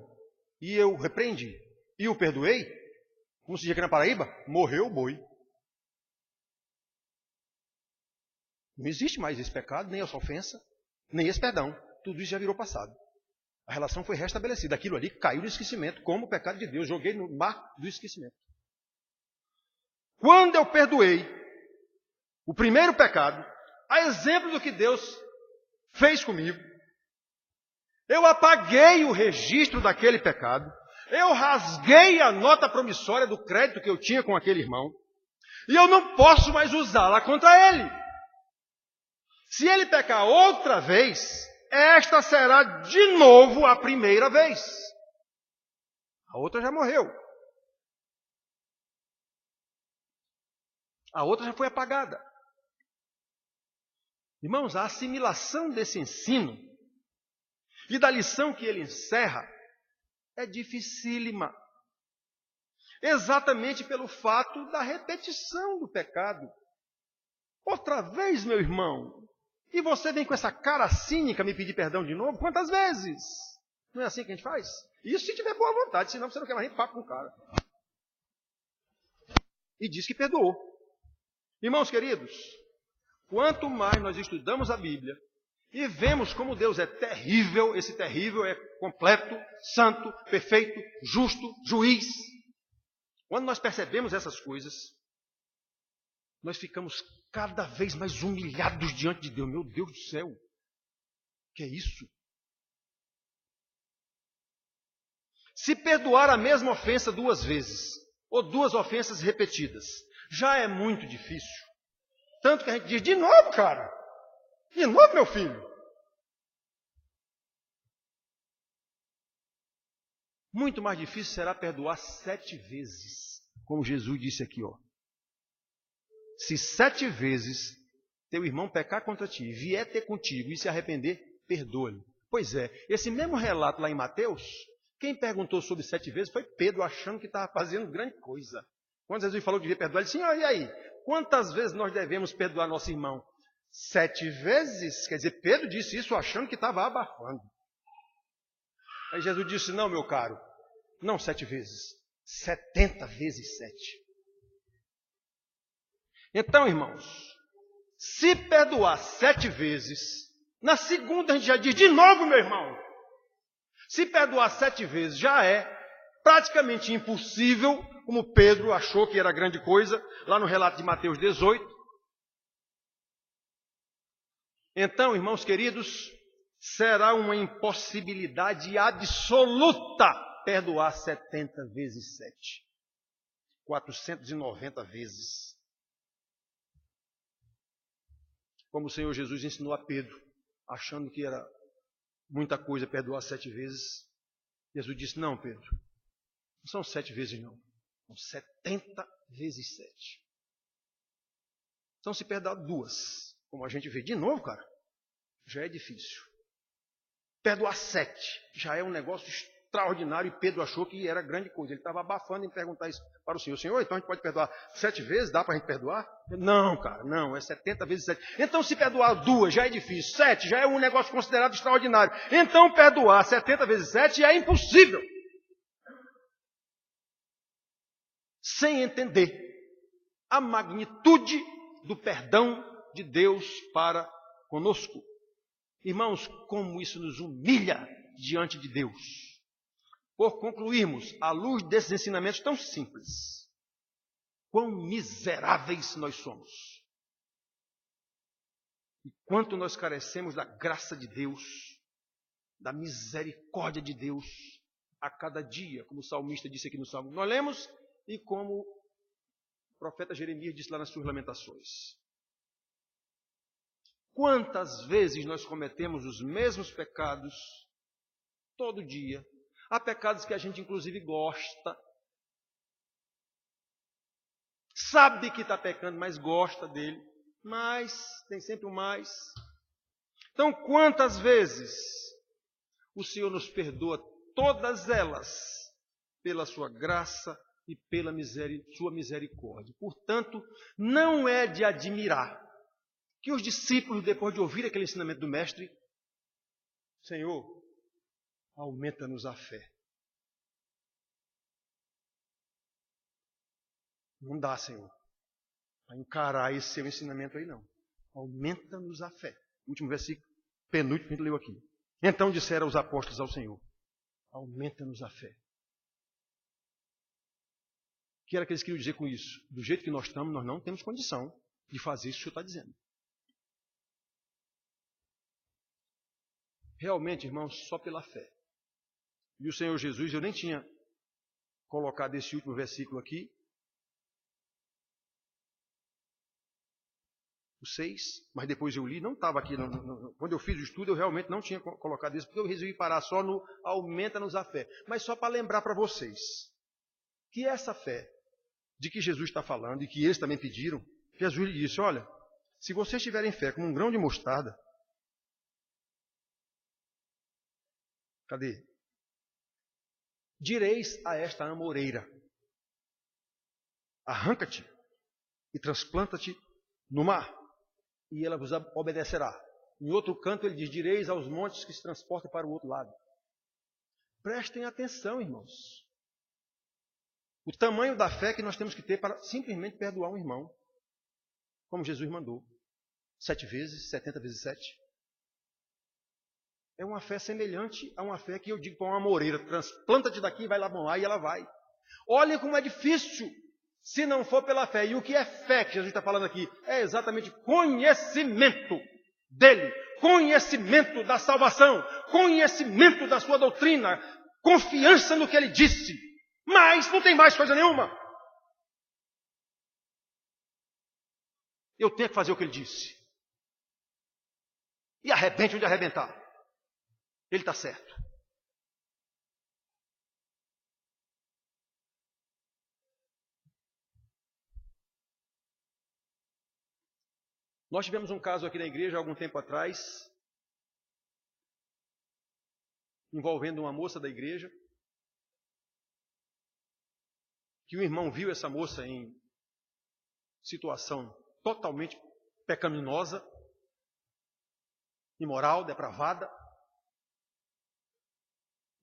e eu repreendi e o perdoei, como se diz aqui na Paraíba, morreu o boi. Não existe mais esse pecado, nem essa ofensa, nem esse perdão. Tudo isso já virou passado. A relação foi restabelecida. Aquilo ali caiu no esquecimento, como o pecado de Deus. Joguei no mar do esquecimento. Quando eu perdoei o primeiro pecado, a exemplo do que Deus fez comigo, eu apaguei o registro daquele pecado, eu rasguei a nota promissória do crédito que eu tinha com aquele irmão, e eu não posso mais usá-la contra ele. Se ele pecar outra vez, esta será de novo a primeira vez. A outra já morreu. A outra já foi apagada. Irmãos, a assimilação desse ensino e da lição que ele encerra é dificílima. Exatamente pelo fato da repetição do pecado. Outra vez, meu irmão. E você vem com essa cara cínica me pedir perdão de novo? Quantas vezes? Não é assim que a gente faz? Isso se tiver boa vontade, senão você não quer mais nem papo com o cara. E diz que perdoou. Irmãos queridos, quanto mais nós estudamos a Bíblia E vemos como Deus é terrível, esse terrível é completo, santo, perfeito, justo, juiz. Quando nós percebemos essas coisas, nós ficamos cada vez mais humilhados diante de Deus. Meu Deus do céu, que é isso? Se perdoar a mesma ofensa 2 vezes, ou 2 ofensas repetidas, já é muito difícil. Tanto que a gente diz, de novo, cara. De novo, meu filho. Muito mais difícil será perdoar 7 vezes. Como Jesus disse aqui, ó. Se 7 vezes teu irmão pecar contra ti, vier ter contigo e se arrepender, perdoa-lhe. Pois é, esse mesmo relato lá em Mateus, quem perguntou sobre 7 vezes foi Pedro, achando que estava fazendo grande coisa. Quando Jesus falou que devia perdoar, ele disse, e aí? Quantas vezes nós devemos perdoar nosso irmão? 7 vezes? Quer dizer, Pedro disse isso achando que estava abafando. Aí Jesus disse, não, meu caro, não 7 vezes, 70 vezes 7. Então, irmãos, se perdoar 7 vezes, na segunda a gente já diz, de novo, meu irmão. Se perdoar 7 vezes já é praticamente impossível, como Pedro achou que era grande coisa, lá no relato de Mateus 18. Então, irmãos queridos, será uma impossibilidade absoluta perdoar 70 vezes 7. 490 vezes. Como o Senhor Jesus ensinou a Pedro, achando que era muita coisa perdoar 7 vezes. Jesus disse, não, Pedro, não são 7 vezes não, são 70 vezes 7. Então se perdoar 2, como a gente vê de novo, cara, já é difícil. Perdoar 7 já é um negócio extraordinário e Pedro achou que era grande coisa. Ele estava abafando em perguntar isso para o Senhor. Senhor, então a gente pode perdoar 7 vezes? Dá para a gente perdoar? Não, cara, não, é 70 vezes 7. Então se perdoar 2 já é difícil, 7 já é um negócio considerado extraordinário. Então perdoar 70 vezes 7 é impossível. Sem entender a magnitude do perdão de Deus para conosco. Irmãos, como isso nos humilha diante de Deus. Por concluirmos, à luz desses ensinamentos tão simples, quão miseráveis nós somos. E quanto nós carecemos da graça de Deus, da misericórdia de Deus, a cada dia, como o salmista disse aqui no Salmo. Nós lemos e como o profeta Jeremias disse lá nas suas lamentações. Quantas vezes nós cometemos os mesmos pecados todo dia? Há pecados que a gente inclusive gosta. Sabe que está pecando, mas gosta dele. Mas, tem sempre um mais. Então, quantas vezes o Senhor nos perdoa todas elas pela sua graça e pela sua misericórdia. Portanto, não é de admirar que os discípulos, depois de ouvir aquele ensinamento do Mestre, Senhor, aumenta-nos a fé. Não dá, Senhor, para encarar esse seu ensinamento aí, não. Aumenta-nos a fé. Último versículo, penúltimo que a gente leu aqui. Então disseram os apóstolos ao Senhor, aumenta-nos a fé. O que era que eles queriam dizer com isso? Do jeito que nós estamos, nós não temos condição de fazer isso que o Senhor está dizendo. Realmente, irmãos, só pela fé. E o Senhor Jesus, eu nem tinha colocado esse último versículo aqui. O 6, mas depois eu li, não estava aqui. Quando eu fiz o estudo, eu realmente não tinha colocado isso, porque eu resolvi parar só no aumenta-nos a fé. Mas só para lembrar para vocês que essa fé de que Jesus está falando e que eles também pediram, Jesus lhe disse, olha, se vocês tiverem fé como um grão de mostarda, cadê? Direis a esta amoreira, arranca-te e transplanta-te no mar, e ela vos obedecerá. Em outro canto ele diz, direis aos montes que se transportam para o outro lado. Prestem atenção, irmãos. O tamanho da fé que nós temos que ter para simplesmente perdoar um irmão, como Jesus mandou. 7 vezes, 70 vezes 7. É uma fé semelhante a uma fé que eu digo para uma amoreira, transplanta-te daqui, vai lá bom, e ela vai. Olhem como é difícil, se não for pela fé. E o que é fé que Jesus está falando aqui? É exatamente conhecimento dele, conhecimento da salvação, conhecimento da sua doutrina, confiança no que ele disse. Mas não tem mais coisa nenhuma. Eu tenho que fazer o que ele disse. E arrebente onde arrebentar. Ele está certo. Nós tivemos um caso aqui na igreja há algum tempo atrás, envolvendo uma moça da igreja, que o irmão viu essa moça em situação totalmente pecaminosa, imoral, depravada.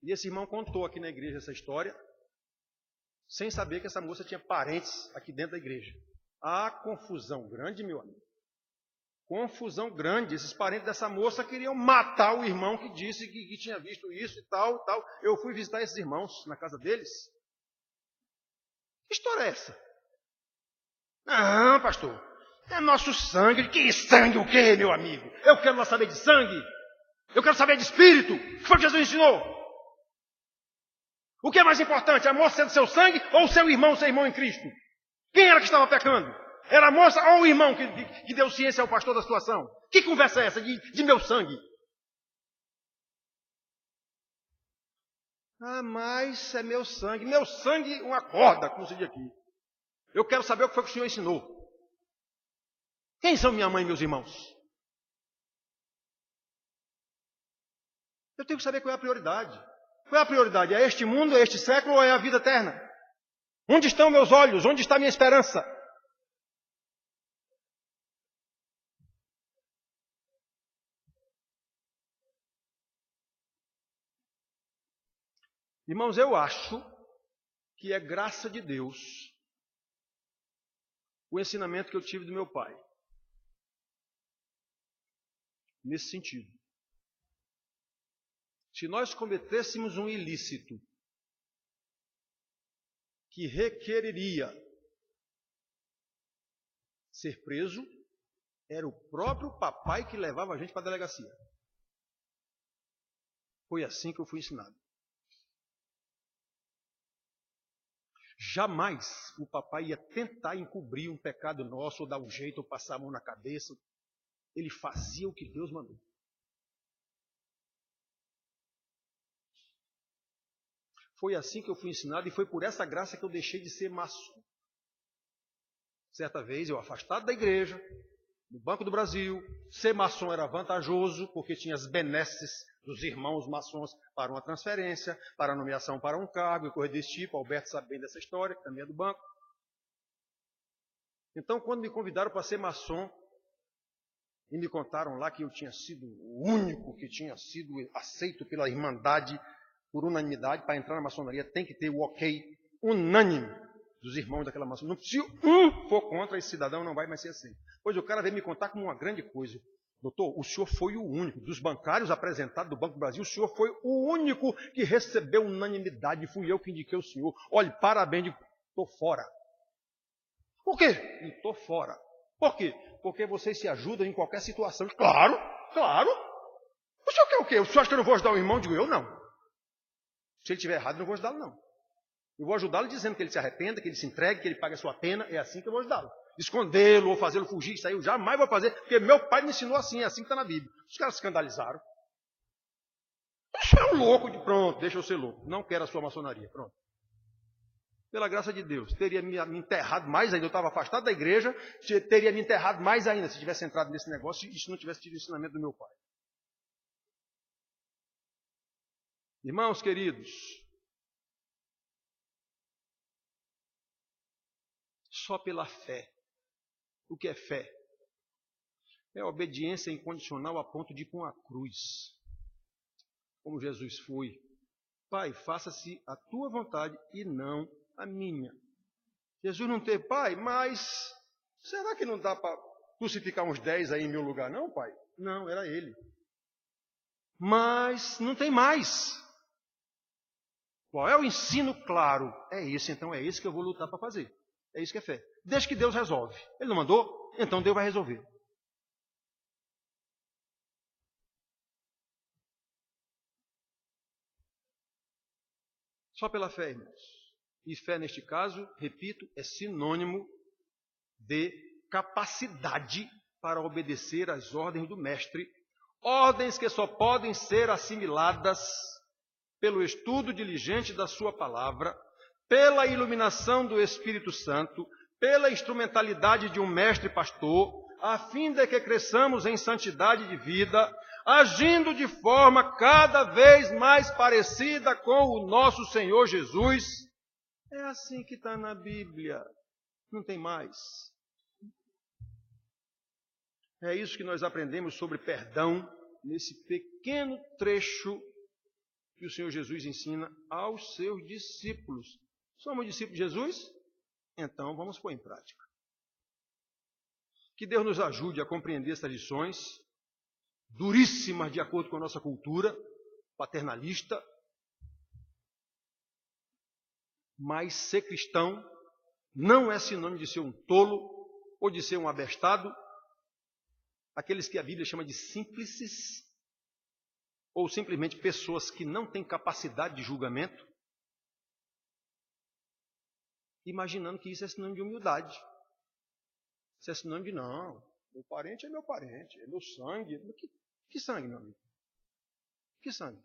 E esse irmão contou aqui na igreja essa história, sem saber que essa moça tinha parentes aqui dentro da igreja. Ah, confusão grande, meu amigo. Confusão grande. Esses parentes dessa moça queriam matar o irmão que disse que tinha visto isso e tal, e tal. Eu fui visitar esses irmãos na casa deles. Que história é essa? Não, pastor. É nosso sangue. Que sangue o quê, meu amigo? Eu quero lá saber de sangue. Eu quero saber de espírito. O que foi que Jesus ensinou? O que é mais importante? A moça ser do seu sangue ou o seu irmão em Cristo? Quem era que estava pecando? Era a moça ou o irmão que deu ciência ao pastor da situação? Que conversa é essa de meu sangue? Ah, mas é meu sangue. Meu sangue, uma corda, como se diz aqui. Eu quero saber o que foi que o Senhor ensinou. Quem são minha mãe e meus irmãos? Eu tenho que saber qual é a prioridade. Qual é a prioridade? É este mundo, é este século ou é a vida eterna? Onde estão meus olhos? Onde está minha esperança? Irmãos, eu acho que é graça de Deus o ensinamento que eu tive do meu pai. Nesse sentido. Se nós cometêssemos um ilícito que requeriria ser preso, era o próprio papai que levava a gente para a delegacia. Foi assim que eu fui ensinado. Jamais o papai ia tentar encobrir um pecado nosso, ou dar um jeito, ou passar a mão na cabeça. Ele fazia o que Deus mandou. Foi assim que eu fui ensinado e foi por essa graça que eu deixei de ser maçom. Certa vez, eu afastado da igreja, no Banco do Brasil, ser maçom era vantajoso, porque tinha as benesses dos irmãos maçons para uma transferência, para a nomeação para um cargo e coisa desse tipo. Alberto sabe bem dessa história, que também é do banco. Então, quando me convidaram para ser maçom, e me contaram lá que eu tinha sido o único que tinha sido aceito pela Irmandade por unanimidade, para entrar na maçonaria tem que ter o ok unânime dos irmãos daquela maçonaria. Se um for contra, esse cidadão não vai mais ser assim. Pois o cara veio me contar como uma grande coisa. Doutor, o senhor foi o único, dos bancários apresentados do Banco do Brasil, o senhor foi o único que recebeu unanimidade, fui eu que indiquei o senhor. Olha, parabéns, estou fora. Por quê? Estou fora. Por quê? Porque vocês se ajudam em qualquer situação. Claro, claro. O senhor quer o quê? O senhor acha que eu não vou ajudar o irmão? Digo eu, não. Se ele estiver errado, eu não vou ajudá-lo, não. Eu vou ajudá-lo dizendo que ele se arrependa, que ele se entregue, que ele pague a sua pena. É assim que eu vou ajudá-lo. Escondê-lo ou fazê-lo fugir, isso aí eu jamais vou fazer, porque meu pai me ensinou assim, é assim que está na Bíblia. Os caras se escandalizaram. Você é um louco. Pronto, deixa eu ser louco. Não quero a sua maçonaria. Pronto. Pela graça de Deus, teria me enterrado mais ainda. Eu estava afastado da igreja, teria me enterrado mais ainda se tivesse entrado nesse negócio e se não tivesse tido o ensinamento do meu pai. Irmãos queridos, só pela fé. O que é fé? É obediência incondicional a ponto de ir para uma cruz. Como Jesus foi. Pai, faça-se a tua vontade e não a minha. Jesus não teve, pai, mas será que não dá para crucificar uns 10 aí em meu lugar? Não, pai. Não, era ele. mas não tem mais. Qual é o ensino claro? É esse, então é esse que eu vou lutar para fazer. É isso que é fé. Desde que Deus resolve. Ele não mandou, então Deus vai resolver. Só pela fé, irmãos. E fé, neste caso, repito, é sinônimo de capacidade para obedecer às ordens do Mestre. Ordens que só podem ser assimiladas pelo estudo diligente da sua palavra, pela iluminação do Espírito Santo, pela instrumentalidade de um mestre pastor, a fim de que cresçamos em santidade de vida, agindo de forma cada vez mais parecida com o nosso Senhor Jesus. É assim que está na Bíblia, não tem mais. É isso que nós aprendemos sobre perdão nesse pequeno trecho que o Senhor Jesus ensina aos seus discípulos. Somos discípulos de Jesus? Então vamos pôr em prática. Que Deus nos ajude a compreender essas lições, duríssimas de acordo com a nossa cultura paternalista, mas ser cristão não é sinônimo de ser um tolo ou de ser um abestado, aqueles que a Bíblia chama de simplices, ou simplesmente pessoas que não têm capacidade de julgamento, imaginando que isso é sinônimo de humildade. Isso é sinônimo de não, meu parente é meu parente, é meu sangue. Que sangue, meu amigo? Que sangue?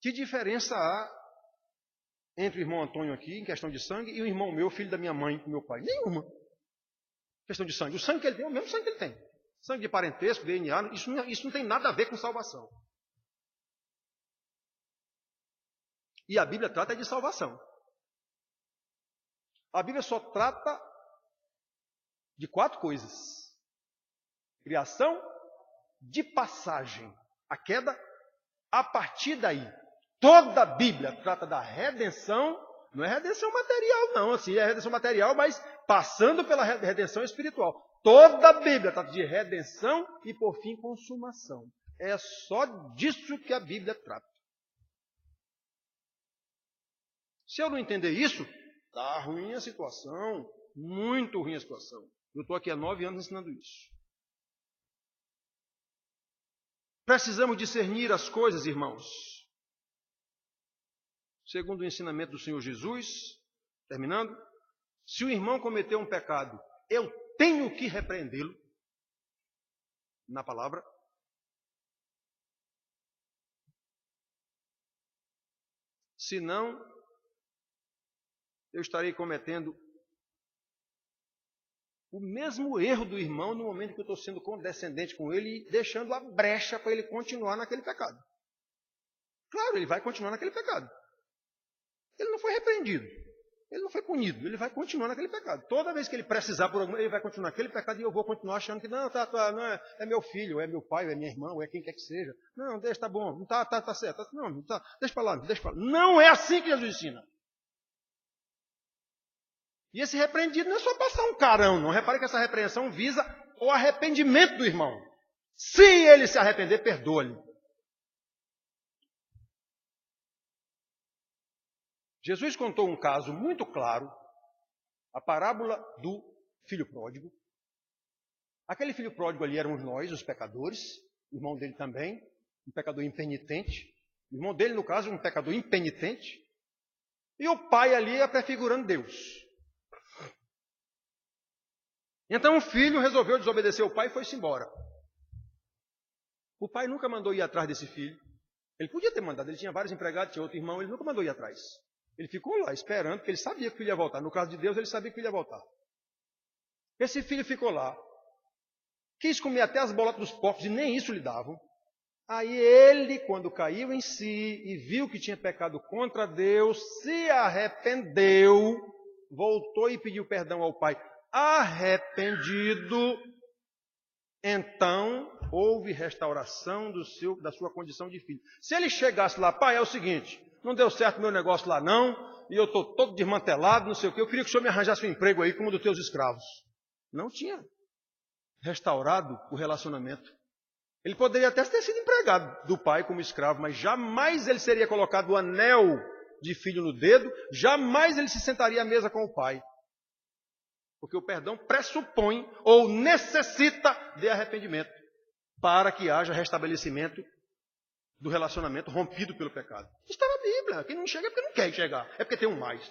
Que diferença há entre o irmão Antônio aqui, em questão de sangue, e o irmão meu, filho da minha mãe, meu pai? Nenhuma. Questão de sangue. O sangue que ele tem é o mesmo sangue que ele tem. Sangue de parentesco, DNA, isso não tem nada a ver com salvação. E a Bíblia trata de salvação. A Bíblia só trata de 4 coisas: criação, de passagem, a queda. A partir daí, toda a Bíblia trata da redenção. Não é redenção material, não. Assim, é redenção material, mas passando pela redenção espiritual. Toda a Bíblia trata de redenção e, por fim, consumação. É só disso que a Bíblia trata. Se eu não entender isso, está ruim a situação. Muito ruim a situação. Eu estou aqui há 9 anos ensinando isso. Precisamos discernir as coisas, irmãos. Segundo o ensinamento do Senhor Jesus, terminando, se o irmão cometeu um pecado, eu tenho que repreendê-lo na palavra. Senão, eu estarei cometendo o mesmo erro do irmão no momento que eu estou sendo condescendente com ele e deixando a brecha para ele continuar naquele pecado. Claro, ele vai continuar naquele pecado. Ele não foi repreendido, ele não foi punido, ele vai continuar naquele pecado. Toda vez que ele precisar por alguma, ele vai continuar naquele pecado e eu vou continuar achando que não, não é meu filho, é meu pai, é minha irmã, ou é quem quer que seja. Não, deixa, tá bom, tá certo. Não, deixa para lá. Não é assim que Jesus ensina. E esse repreendido não é só passar um carão, não. Repare que essa repreensão visa o arrependimento do irmão. Se ele se arrepender, perdoa-lhe. Jesus contou um caso muito claro, a parábola do filho pródigo. Aquele filho pródigo ali éramos nós, os pecadores, o irmão dele também, um pecador impenitente. O irmão dele, no caso, um pecador impenitente. E o pai ali é prefigurando Deus. Então o filho resolveu desobedecer o pai e foi-se embora. O pai nunca mandou ir atrás desse filho. Ele podia ter mandado, ele tinha vários empregados, tinha outro irmão, ele nunca mandou ir atrás. Ele ficou lá esperando, porque ele sabia que o filho ia voltar. No caso de Deus, ele sabia que o filho ia voltar. Esse filho ficou lá, quis comer até as bolotas dos porcos e nem isso lhe davam. Aí ele, quando caiu em si e viu que tinha pecado contra Deus, se arrependeu, voltou e pediu perdão ao pai. Arrependido, então houve restauração da sua condição de filho. Se ele chegasse lá, pai, é o seguinte, não deu certo meu negócio lá não, e eu estou todo desmantelado, não sei o quê, eu queria que o senhor me arranjasse um emprego aí como um dos teus escravos. Não tinha. restaurado o relacionamento. Ele poderia até ter sido empregado do pai como escravo, mas jamais ele seria colocado o anel de filho no dedo, jamais ele se sentaria à mesa com o pai. Porque o perdão pressupõe ou necessita de arrependimento para que haja restabelecimento do relacionamento rompido pelo pecado. Isso está na Bíblia. Quem não enxerga é porque não quer enxergar. É porque tem um mais.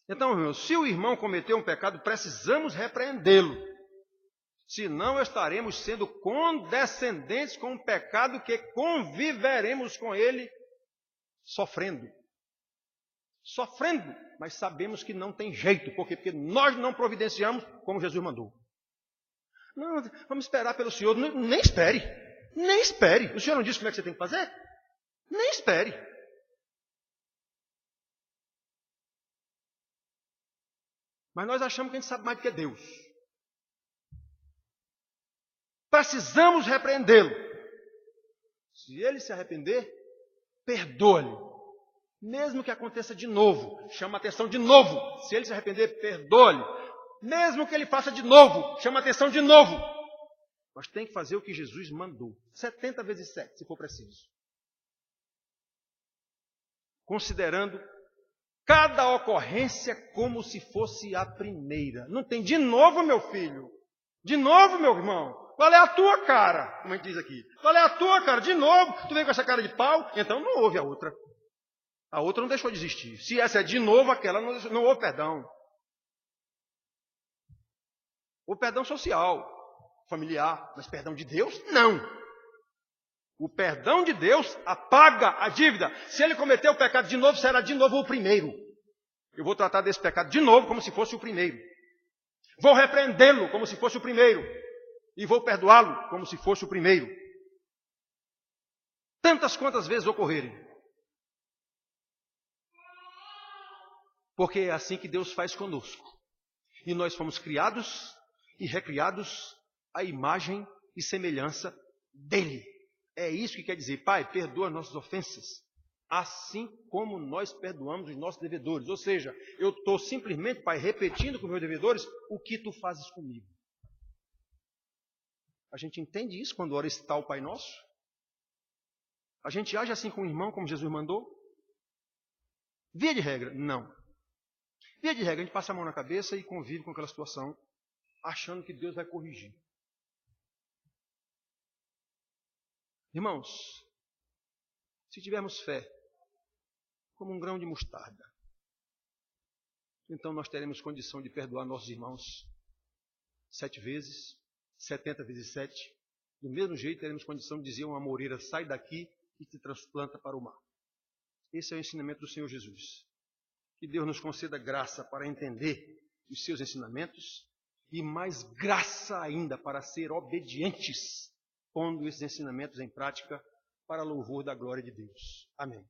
Então, irmãos, se o irmão cometeu um pecado, precisamos repreendê-lo. Senão estaremos sendo condescendentes com o pecado que conviveremos com ele sofrendo. Sofrendo, mas sabemos que não tem jeito. Por quê? Porque nós não providenciamos como Jesus mandou. Não, vamos esperar pelo Senhor. Nem espere. Nem espere. O Senhor não disse como é que você tem que fazer? Nem espere. Mas nós achamos que a gente sabe mais do que Deus. Precisamos repreendê-lo. Se ele se arrepender, perdoa-lhe. Mesmo que aconteça de novo, chama a atenção de novo. Se ele se arrepender, perdoa-lhe. Mesmo que ele faça de novo, chama a atenção de novo. Mas tem que fazer o que Jesus mandou. 70 vezes 7, se for preciso. Considerando cada ocorrência como se fosse a primeira. Não tem de novo, meu filho. De novo, meu irmão. Qual é a tua cara? Como a gente diz aqui. Qual é a tua cara? De novo. Tu vem com essa cara de pau? Então não houve a outra. A outra não deixou de existir. Se essa é de novo, aquela não houve perdão. Houve perdão social, familiar, mas perdão de Deus, não. O perdão de Deus apaga a dívida. Se ele cometeu o pecado de novo, será de novo o primeiro. Eu vou tratar desse pecado de novo como se fosse o primeiro. Vou repreendê-lo como se fosse o primeiro. E vou perdoá-lo como se fosse o primeiro. Tantas quantas vezes ocorrerem. Porque é assim que Deus faz conosco. E nós fomos criados e recriados à imagem e semelhança dele. É isso que quer dizer, Pai, perdoa as nossas ofensas, assim como nós perdoamos os nossos devedores. Ou seja, eu estou simplesmente, Pai, repetindo com os meus devedores o que tu fazes comigo. A gente entende isso quando ora esse tal Pai Nosso? A gente age assim com o irmão, como Jesus mandou? Via de regra, não. Via de regra, a gente passa a mão na cabeça e convive com aquela situação, achando que Deus vai corrigir. Irmãos, se tivermos fé, como um grão de mostarda, então nós teremos condição de perdoar nossos irmãos 7 vezes, 70 vezes 7. Do mesmo jeito, teremos condição de dizer a uma amoreira, sai daqui e te transplanta para o mar. Esse é o ensinamento do Senhor Jesus. Que Deus nos conceda graça para entender os seus ensinamentos e mais graça ainda para ser obedientes, pondo esses ensinamentos em prática para louvor da glória de Deus. Amém.